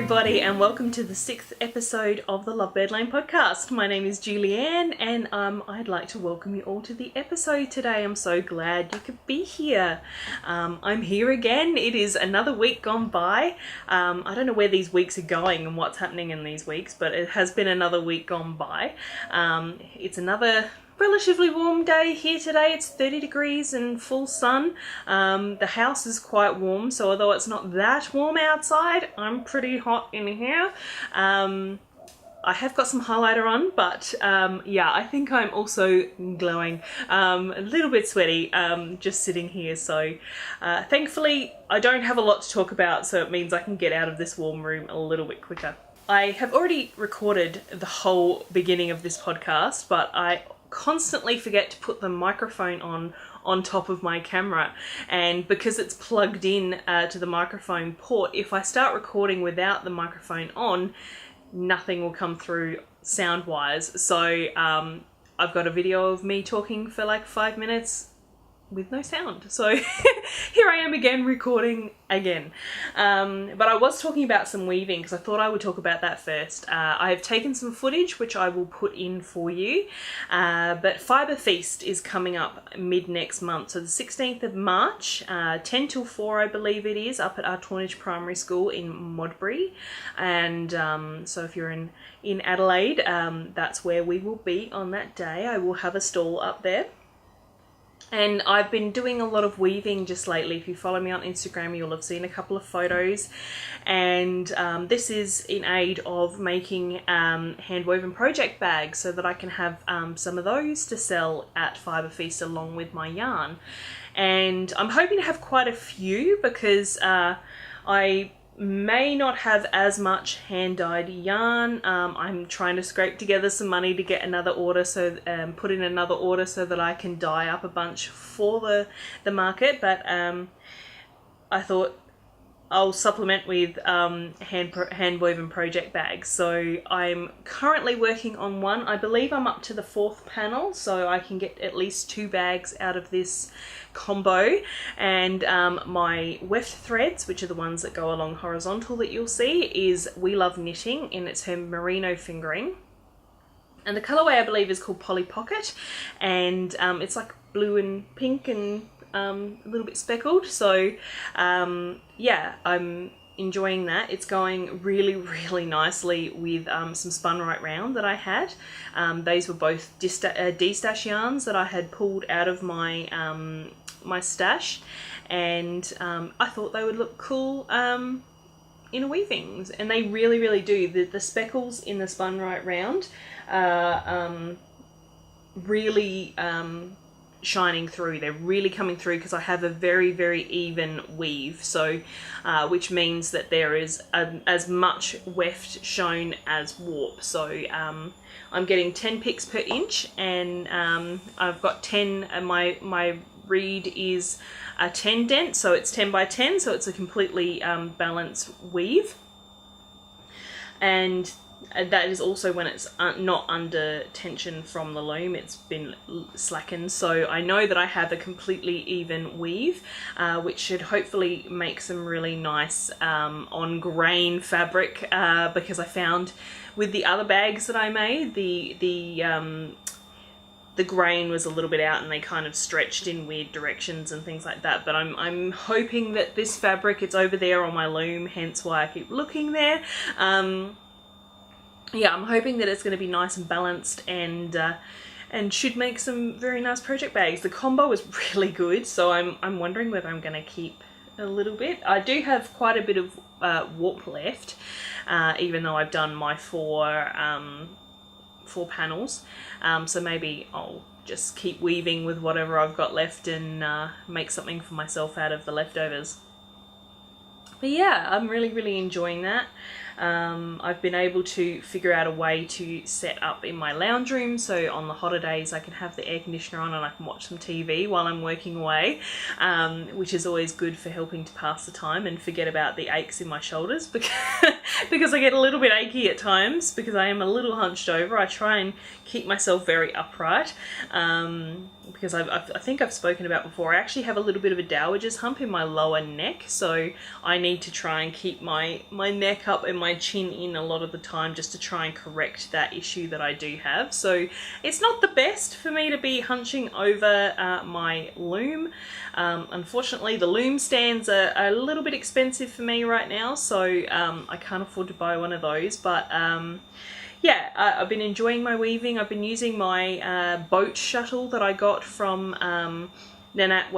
everybody, and welcome to the 6th episode of the Lovebird Lane podcast. My name is Julianne, and I'd like to welcome you all to the episode today. I'm so glad you could be here. I'm here again. It is another week gone by. I don't know where these weeks are going and what's happening in these weeks, but it has been another week gone by. It's another relatively warm day here today. It's 30 degrees and full sun. The house is quite warm, so although it's not that warm outside, I'm pretty hot in here. I have got some highlighter on, but yeah, I think I'm also glowing. A little bit sweaty, just sitting here. So thankfully I don't have a lot to talk about, so it means I can get out of this warm room a little bit quicker. I have already recorded the whole beginning of this podcast, but I constantly forget to put the microphone on top of my camera, and because it's plugged in to the microphone port, if I start recording without the microphone on, nothing will come through sound wise. So I've got a video of me talking for like 5 minutes with no sound, so here I am again recording again. But I was talking about some weaving because I thought I would talk about that first. I have taken some footage which I will put in for you, but Fibre Feast is coming up mid next month, so the 16th of March, 10 till 4 I believe it is, up at our Tornage Primary School in Modbury. And so if you're in Adelaide, that's where we will be on that day. I will have a stall up there. And I've been doing a lot of weaving just lately. If you follow me on Instagram, you'll have seen a couple of photos. And this is in aid of making hand-woven project bags so that I can have some of those to sell at Fibre Feast along with my yarn. And I'm hoping to have quite a few because I may not have as much hand-dyed yarn. I'm trying to scrape together some money to get another order, so put in another order so that I can dye up a bunch for the market. But I thought I'll supplement with hand-woven project bags. So I'm currently working on one. I believe I'm up to the 4th panel, so I can get at least 2 bags out of this combo. And my weft threads, which are the ones that go along horizontal that you'll see, is We Love Knitting, and it's her merino fingering. And the colourway I believe is called Polly Pocket, and it's like blue and pink and a little bit speckled. So yeah, I'm enjoying that. It's going really nicely with some spun right round that I had. Those were both D-stash yarns that I had pulled out of my my stash, and I thought they would look cool in a weavings, and they really do. The speckles in the spun right round are really shining through. They're really coming through because I have a very even weave, so which means that there is as much weft shown as warp. So I'm getting 10 picks per inch, and I've got 10, and my reed is a 10 dent, so it's 10 by 10, so it's a completely balanced weave. And that is also when it's not under tension from the loom, it's been slackened. So I know that I have a completely even weave, which should hopefully make some really nice on grain fabric, because I found with the other bags that I made, the grain was a little bit out and they kind of stretched in weird directions and things like that. But I'm hoping that this fabric, it's over there on my loom, hence why I keep looking there. Yeah, I'm hoping that it's going to be nice and balanced, and should make some very nice project bags. The combo is really good, so I'm wondering whether I'm going to keep a little bit. I do have quite a bit of warp left, even though I've done my four panels. So maybe I'll just keep weaving with whatever I've got left and make something for myself out of the leftovers. But yeah, I'm really enjoying that. I've been able to figure out a way to set up in my lounge room, so on the hotter days I can have the air conditioner on and I can watch some TV while I'm working away, which is always good for helping to pass the time and forget about the aches in my shoulders, because I get a little bit achy at times because I am a little hunched over. I try and keep myself very upright, because I think I've spoken about before, I actually have a little bit of a dowager's hump in my lower neck, so I need to try and keep my neck up and my my chin in a lot of the time just to try and correct that issue that I do have. So it's not the best for me to be hunching over my loom. Unfortunately, the loom stands are a little bit expensive for me right now, so I can't afford to buy one of those. But yeah, I've been enjoying my weaving. I've been using my boat shuttle that I got from Nanette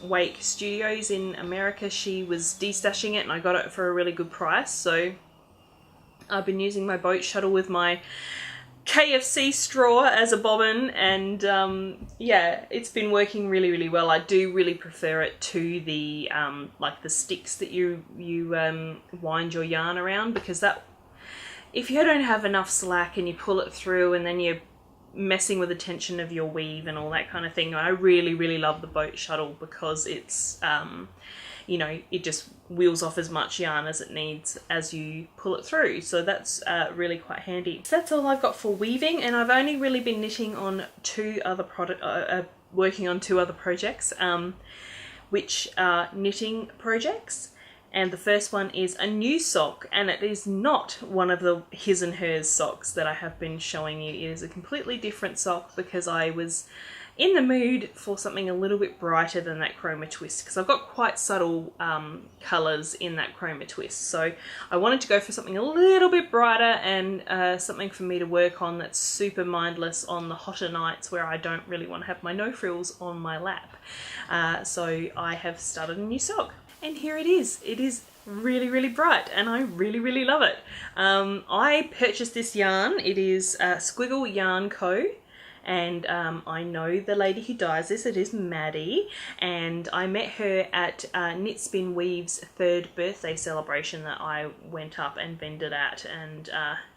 Wake Studios in America. She was destashing it and I got it for a really good price. So I've been using my boat shuttle with my KFC straw as a bobbin, and yeah, it's been working really well. I do really prefer it to the like the sticks that you wind your yarn around, because that, if you don't have enough slack and you pull it through and then you're messing with the tension of your weave and all that kind of thing, I really love the boat shuttle because it's you know, it just wheels off as much yarn as it needs as you pull it through, so that's really quite handy. So that's all I've got for weaving, and I've only really been knitting on working on two other projects, which are knitting projects. And the first one is a new sock, and it is not one of the his and hers socks that I have been showing you. It is a completely different sock because I was in the mood for something a little bit brighter than that chroma twist, because I've got quite subtle colours in that chroma twist. So I wanted to go for something a little bit brighter and something for me to work on that's super mindless on the hotter nights where I don't really want to have my no frills on my lap. So I have started a new sock. And here it is. It is really bright and I really love it. I purchased this yarn. It is Squiggle Yarn Co. And I know the lady who dyes this. It is Maddie, and I met her at Knit Spin Weave's 3rd birthday celebration that I went up and vended at, and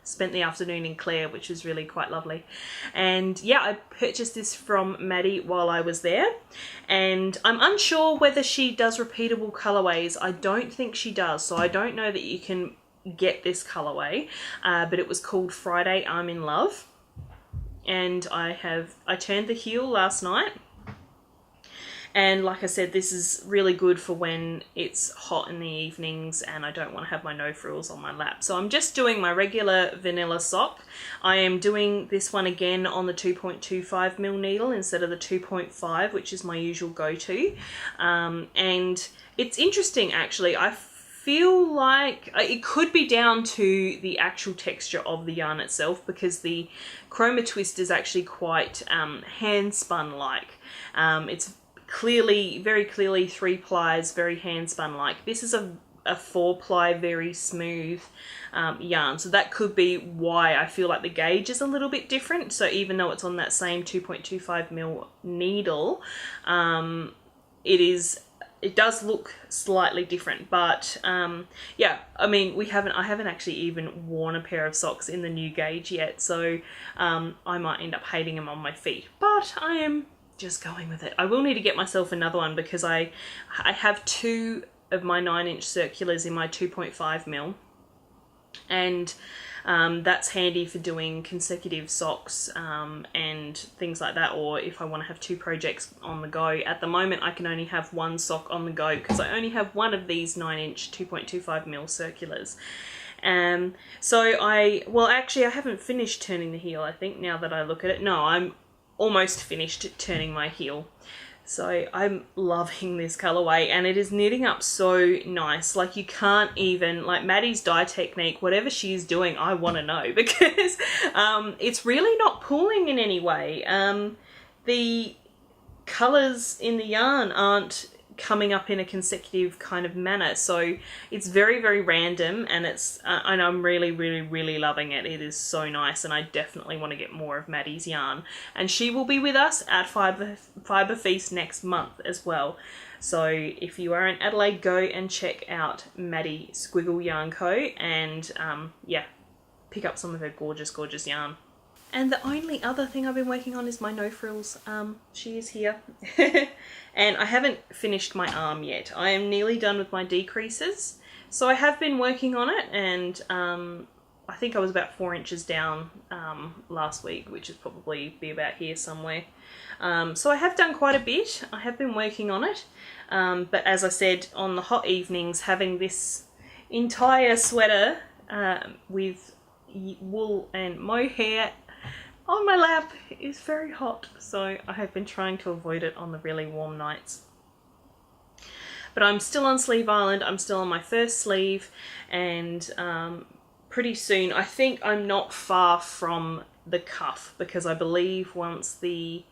spent the afternoon in Clare, which was really quite lovely. And yeah, I purchased this from Maddie while I was there, and I'm unsure whether she does repeatable colorways. I don't think she does, so I don't know that you can get this colorway, but it was called Friday I'm in Love. And I turned the heel last night, and like I said, this is really good for when it's hot in the evenings and I don't want to have my no frills on my lap. So I'm just doing my regular vanilla sock. I am doing this one again on the 2.25mm needle instead of the 2.5, which is my usual go-to. And it's interesting actually. I feel like it could be down to the actual texture of the yarn itself, because the chroma twist is actually quite hand spun like. It's very clearly 3 plies, very hand spun like. This is a 4 ply, very smooth yarn, so that could be why I feel like the gauge is a little bit different. So even though it's on that same 2.25mm needle, it does look slightly different, but yeah, I mean, I haven't actually even worn a pair of socks in the new gauge yet, so I might end up hating them on my feet, but I am just going with it. I will need to get myself another one because I have 2 of my 9-inch circulars in my 2.5mm, and that's handy for doing consecutive socks and things like that, or if I want to have 2 projects on the go. At the moment I can only have 1 sock on the go because I only have 1 of these 9-inch 2.25mm circulars. So actually I haven't finished turning the heel, I think, now that I look at it. No, I'm almost finished turning my heel. So I'm loving this colorway, and it is knitting up so nice. Like, you can't even, like, Maddie's dye technique, whatever she's doing, I want to know, because it's really not pulling in any way. The colors in the yarn aren't coming up in a consecutive kind of manner, so it's very random, and and I'm really loving it. It is so nice, and I definitely want to get more of Maddie's yarn, and she will be with us at Fibre Feast next month as well. So if you are in Adelaide, go and check out Maddie Squiggle Yarn Co. and yeah, pick up some of her gorgeous yarn. And the only other thing I've been working on is my no frills. She is here. And I haven't finished my arm yet. I am nearly done with my decreases. So I have been working on it, and I think I was about 4 inches down last week, which is probably be about here somewhere. So I have done quite a bit. I have been working on it. But as I said, on the hot evenings, having this entire sweater with wool and mohair on my lap is very hot, so I have been trying to avoid it on the really warm nights. But I'm still on Sleeve Island, I'm still on my first sleeve, and pretty soon, I think I'm not far from the cuff, because I believe once the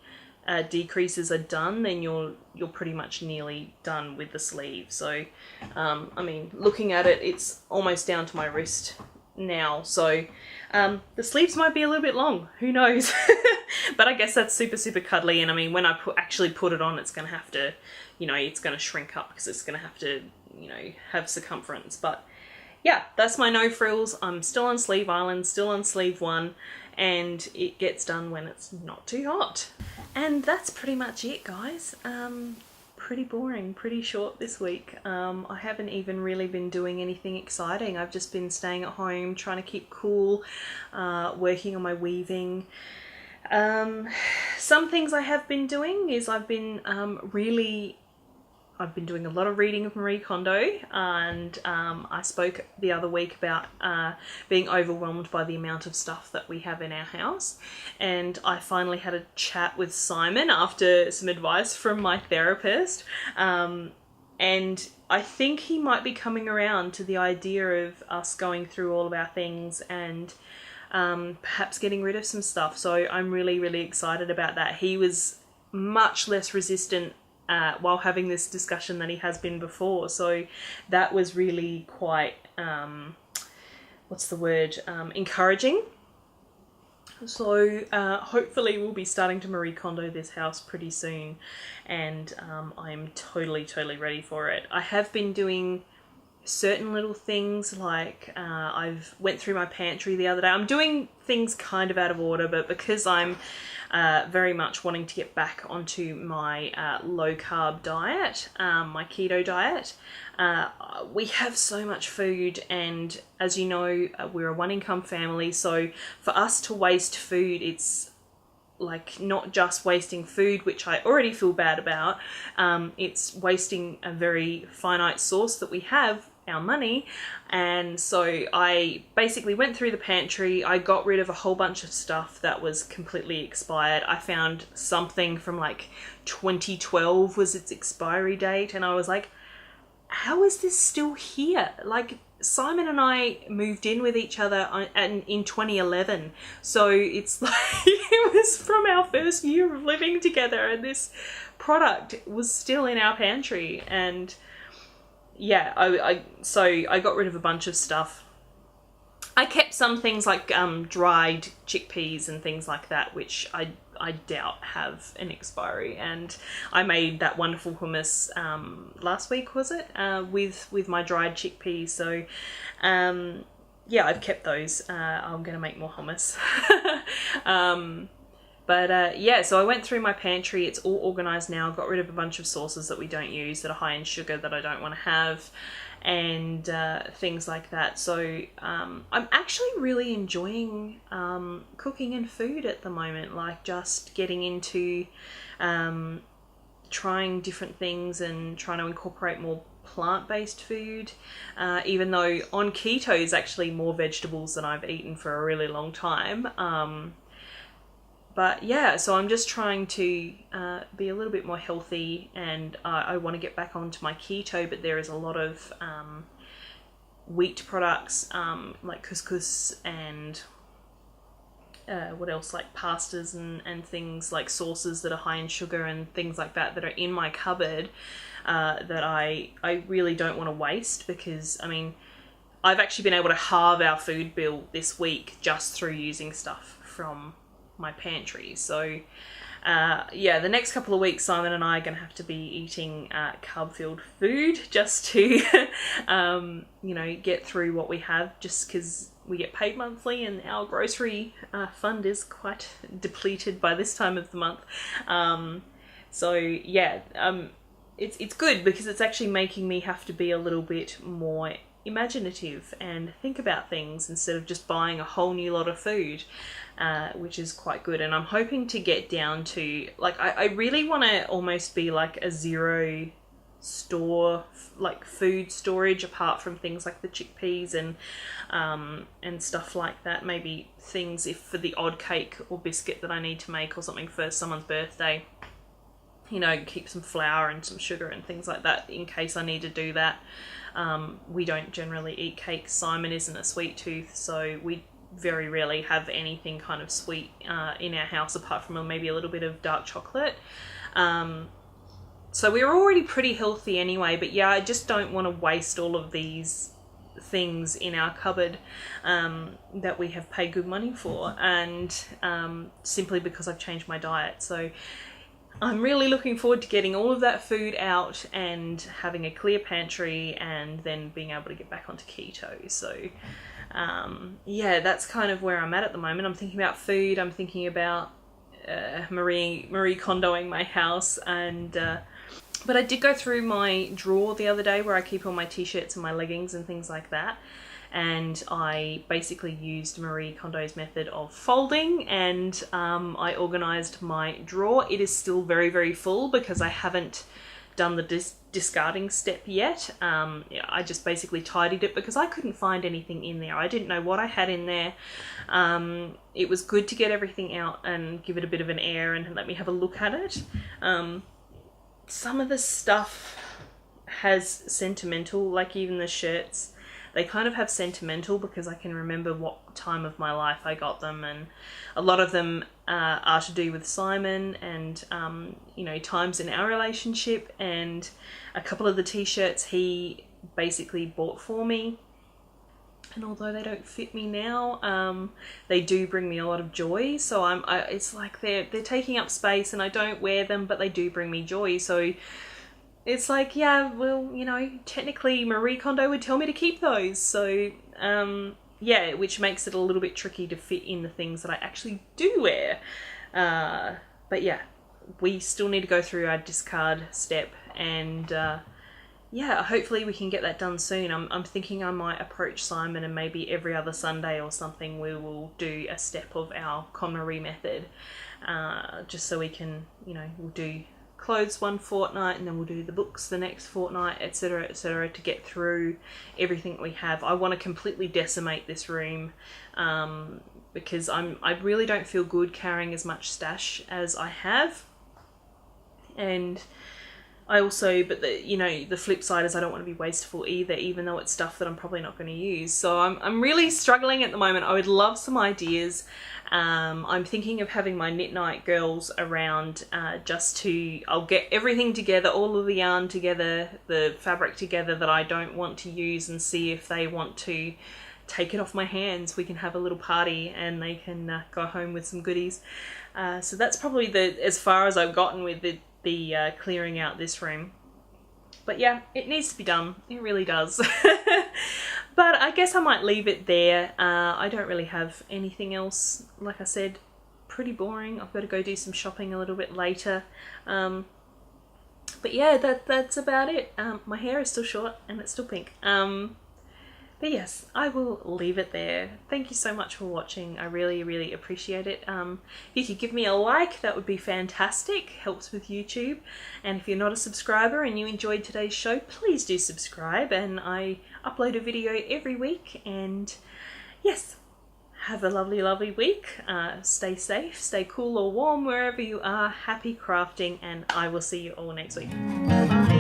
decreases are done, then you're pretty much nearly done with the sleeve. So, I mean, looking at it, it's almost down to my wrist now, so the sleeves might be a little bit long, who knows. But I guess that's super cuddly, and I mean, when I actually put it on, it's going to have to, you know, it's going to shrink up because it's going to have to, you know, have circumference. But yeah, that's my no frills. I'm still on Sleeve Island, still on sleeve 1, and it gets done when it's not too hot. And that's pretty much it, guys. Pretty boring, pretty short this week. I haven't even really been doing anything exciting. I've just been staying at home, trying to keep cool, working on my weaving. Some things I have been doing is I've been doing a lot of reading of Marie Kondo, and I spoke the other week about being overwhelmed by the amount of stuff that we have in our house, and I finally had a chat with Simon after some advice from my therapist, and I think he might be coming around to the idea of us going through all of our things and perhaps getting rid of some stuff. So I'm really excited about that. He was much less resistant while having this discussion than he has been before, so that was really quite encouraging. So hopefully we'll be starting to Marie Kondo this house pretty soon, and I'm totally ready for it. I have been doing certain little things, like I've went through my pantry the other day. I'm doing things kind of out of order, but because I'm very much wanting to get back onto my low carb diet, my keto diet, we have so much food, and as you know, we're a one income family, so for us to waste food, it's like not just wasting food, which I already feel bad about, it's wasting a very finite source that we have, our money. And so I basically went through the pantry. I got rid of a whole bunch of stuff that was completely expired. I found something from like 2012 was its expiry date, and I was like, how is this still here? Like, Simon and I moved in with each other in 2011, so it's like it was from our first year of living together, and this product was still in our pantry. And yeah, so I got rid of a bunch of stuff. I kept some things like dried chickpeas and things like that, which I doubt have an expiry, and I made that wonderful hummus last week, was it, with my dried chickpeas. So yeah, I've kept those. I'm gonna make more hummus. But yeah, so I went through my pantry. It's all organized now. Got rid of a bunch of sauces that we don't use, that are high in sugar, that I don't want to have, and things like that. So I'm actually really enjoying cooking and food at the moment, like just getting into trying different things and trying to incorporate more plant-based food, even though on keto is actually more vegetables than I've eaten for a really long time. But yeah, so I'm just trying to be a little bit more healthy, and I want to get back onto my keto, but there is a lot of wheat products, like couscous and what else, like pastas and things like sauces that are high in sugar and things like that that are in my cupboard, that I really don't want to waste, because I mean, I've actually been able to halve our food bill this week just through using stuff from my pantry. So yeah, the next couple of weeks Simon and I are going to have to be eating carb-filled food just to you know, get through what we have, just because we get paid monthly and our grocery fund is quite depleted by this time of the month. So yeah, it's good because it's actually making me have to be a little bit more imaginative and think about things instead of just buying a whole new lot of food, which is quite good. And I'm hoping to get down to, like, I really want to almost be like a zero store like food storage apart from things like the chickpeas and stuff like that. Maybe things if for the odd cake or biscuit that I need to make or something for someone's birthday. You know, keep some flour and some sugar and things like that in case I need to do that. We don't generally eat cakes. Simon isn't a sweet tooth, so we very rarely have anything kind of sweet in our house apart from maybe a little bit of dark chocolate. So we're already pretty healthy anyway, but yeah, I just don't want to waste all of these things in our cupboard that we have paid good money for, and simply because I've changed my diet. So I'm really looking forward to getting all of that food out and having a clear pantry and then being able to get back onto keto. So yeah, that's kind of where I'm at the moment. I'm thinking about food, I'm thinking about Marie Kondoing my house, and but I did go through my drawer the other day where I keep all my t-shirts and my leggings and things like that, and I basically used Marie Kondo's method of folding, and I organised my drawer. It is still very, very full because I haven't done the discarding step yet. Yeah, I just basically tidied it because I couldn't find anything in there. I didn't know what I had in there. It was good to get everything out and give it a bit of an air and let me have a look at it. Some of the stuff has sentimental, like even the shirts, they kind of have sentimental because I can remember what time of my life I got them, and a lot of them are to do with Simon and you know, times in our relationship, and a couple of the t-shirts he basically bought for me, and although they don't fit me now, they do bring me a lot of joy. So it's like they're taking up space and I don't wear them, but they do bring me joy. So it's like, yeah, well, you know, technically Marie Kondo would tell me to keep those. So yeah, which makes it a little bit tricky to fit in the things that I actually do wear. But yeah, we still need to go through our discard step, and yeah, hopefully we can get that done soon. I'm thinking I might approach Simon and maybe every other Sunday or something we will do a step of our KonMari method, just so we can, you know, we'll do clothes one fortnight and then we'll do the books the next fortnight, etc., etc., to get through everything we have. I want to completely decimate this room because I really don't feel good carrying as much stash as I have, and I also, but the, you know, the flip side is I don't want to be wasteful either, even though it's stuff that I'm probably not going to use. So I'm really struggling at the moment. I would love some ideas. I'm thinking of having my knit night girls around just to, I'll get everything together, all of the yarn together, the fabric together that I don't want to use, and see if they want to take it off my hands. We can have a little party and they can go home with some goodies. So that's probably as far as I've gotten with the clearing out this room. But yeah, it needs to be done. It really does. But I guess I might leave it there. I don't really have anything else. Like I said, pretty boring. I've got to go do some shopping a little bit later. But yeah, that's about it. My hair is still short and it's still pink. But yes, I will leave it there. Thank you so much for watching. I really, really appreciate it. If you could give me a like, that would be fantastic. Helps with YouTube. And if you're not a subscriber and you enjoyed today's show, please do subscribe. And I upload a video every week. And yes, have a lovely, lovely week. Stay safe, stay cool or warm wherever you are. Happy crafting, and I will see you all next week. Bye.